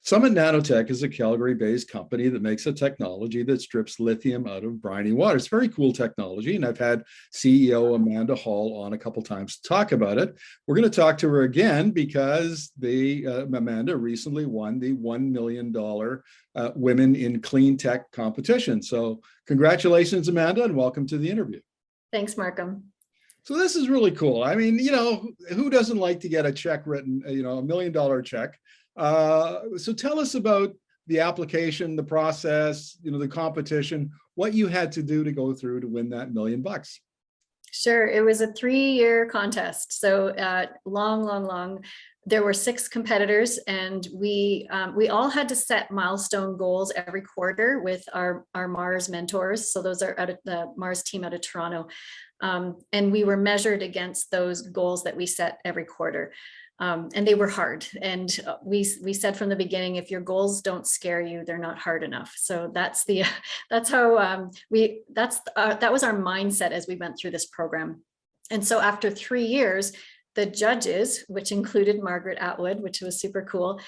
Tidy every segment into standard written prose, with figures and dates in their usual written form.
Summit Nanotech is a Calgary-based company that makes a technology that strips lithium out of briny water. It's very cool technology, and I've had CEO Amanda Hall on a couple times to talk about it. We're going to talk to her again because Amanda recently won the $1 million Women in Cleantech competition. So congratulations, Amanda, and welcome to the interview. Thanks, Markham. So this is really cool. I mean, who doesn't like to get a check written, a $1 million check? So tell us about the application, the process, the competition, what you had to do to go through to win that $1 million. Sure. It was a 3-year contest. So long. There were 6 competitors, and we all had to set milestone goals every quarter with our Mars mentors. So those are out of the Mars team out of Toronto. And we were measured against those goals that we set every quarter. And they were hard. And we said from the beginning, if your goals don't scare you, they're not hard enough. So that was our mindset as we went through this program. And so after 3 years, the judges, which included Margaret Atwood, which was super cool,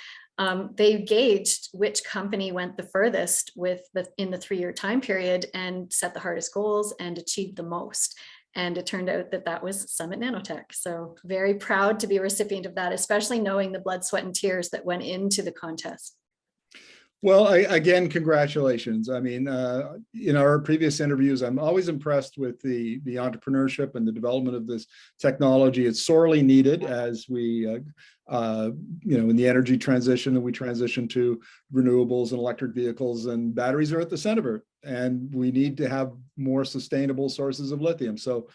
they gauged which company went the furthest in the 3-year time period and set the hardest goals and achieved the most. And it turned out that was Summit Nanotech. So very proud to be a recipient of that, especially knowing the blood, sweat, and tears that went into the contest. Well, again, congratulations. I mean, in our previous interviews, I'm always impressed with the entrepreneurship and the development of this technology. It's sorely needed as we, in the energy transition, and we transition to renewables and electric vehicles, and batteries are at the center of it. And we need to have more sustainable sources of lithium. So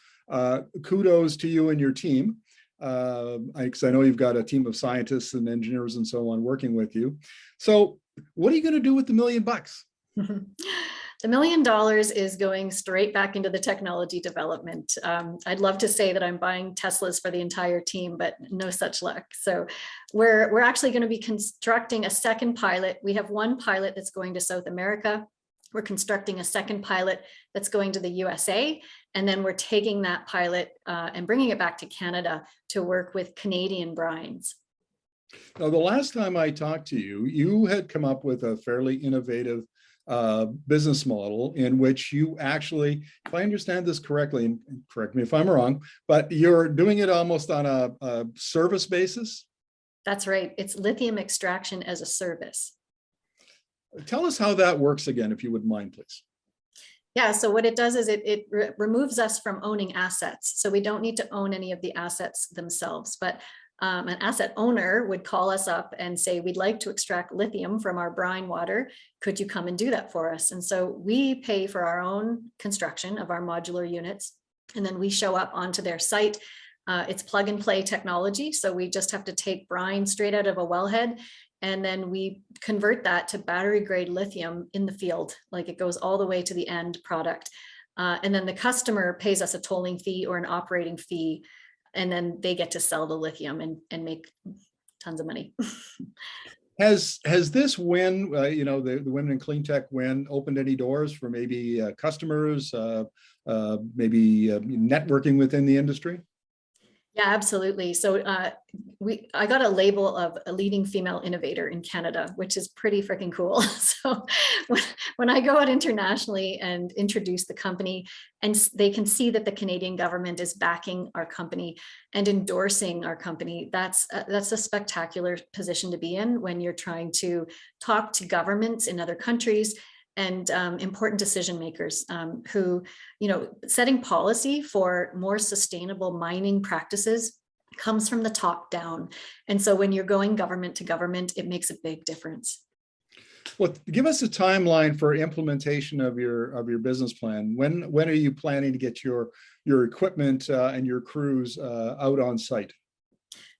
kudos to you and your team, because I know you've got a team of scientists and engineers and so on working with you. So what are you going to do with the $1 million? The $1 million is going straight back into the technology development. I'd love to say that I'm buying Teslas for the entire team, but no such luck. So we're actually going to be constructing a second pilot. We have one pilot that's going to South America. We're constructing a second pilot that's going to the USA. And then we're taking that pilot and bringing it back to Canada to work with Canadian brines. Now, the last time I talked to you, you had come up with a fairly innovative business model in which you actually, if I understand this correctly, and correct me if I'm wrong, but you're doing it almost on a service basis? That's right. It's lithium extraction as a service. Tell us how that works again, if you wouldn't mind, please. Yeah, so what it does is it removes us from owning assets. So we don't need to own any of the assets themselves, but an asset owner would call us up and say, we'd like to extract lithium from our brine water. Could you come and do that for us? And so we pay for our own construction of our modular units, and then we show up onto their site. It's plug and play technology. So we just have to take brine straight out of a wellhead, and then we convert that to battery grade lithium in the field. Like, it goes all the way to the end product. And then the customer pays us a tolling fee or an operating fee, and then they get to sell the lithium and make tons of money. Has this win, the Women in Cleantech win, opened any doors for maybe customers, maybe networking within the industry? Yeah, absolutely. So I got a label of a leading female innovator in Canada, which is pretty freaking cool. So when I go out internationally and introduce the company, and they can see that the Canadian government is backing our company and endorsing our company, that's a spectacular position to be in when you're trying to talk to governments in other countries and important decision makers who, setting policy for more sustainable mining practices comes from the top down. And so when you're going government to government, it makes a big difference. Well, give us a timeline for implementation of your business plan. When are you planning to get your equipment and your crews out on site?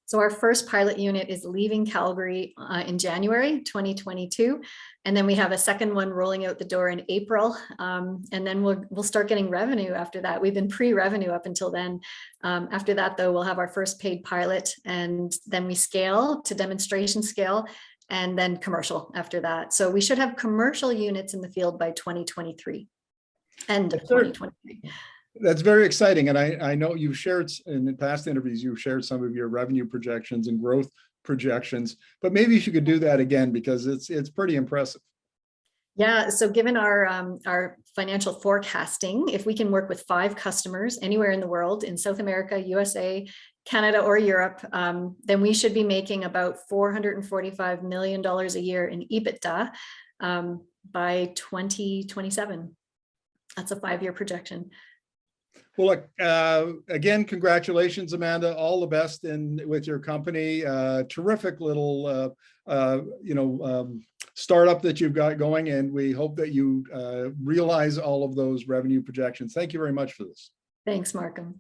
So our first pilot unit is leaving Calgary in January 2022. And then we have a second one rolling out the door in April. And then we'll start getting revenue after that. We've been pre-revenue up until then. After that, though, we'll have our first paid pilot, and then we scale to demonstration scale, and then commercial after that. So we should have commercial units in the field by 2023, end of 2023. That's very exciting. And I know you've shared in the past interviews, you've shared some of your revenue projections and growth projections, but maybe if you could do that again, because it's pretty impressive. Yeah, so given our financial forecasting, if we can work with 5 customers anywhere in the world, in South America, USA, Canada, or Europe, then we should be making about $445 million a year in EBITDA by 2027. That's a 5-year projection. Well, look, again, congratulations, Amanda. All the best with your company. Terrific little, startup that you've got going, and we hope that you realize all of those revenue projections. Thank you very much for this. Thanks, Markham.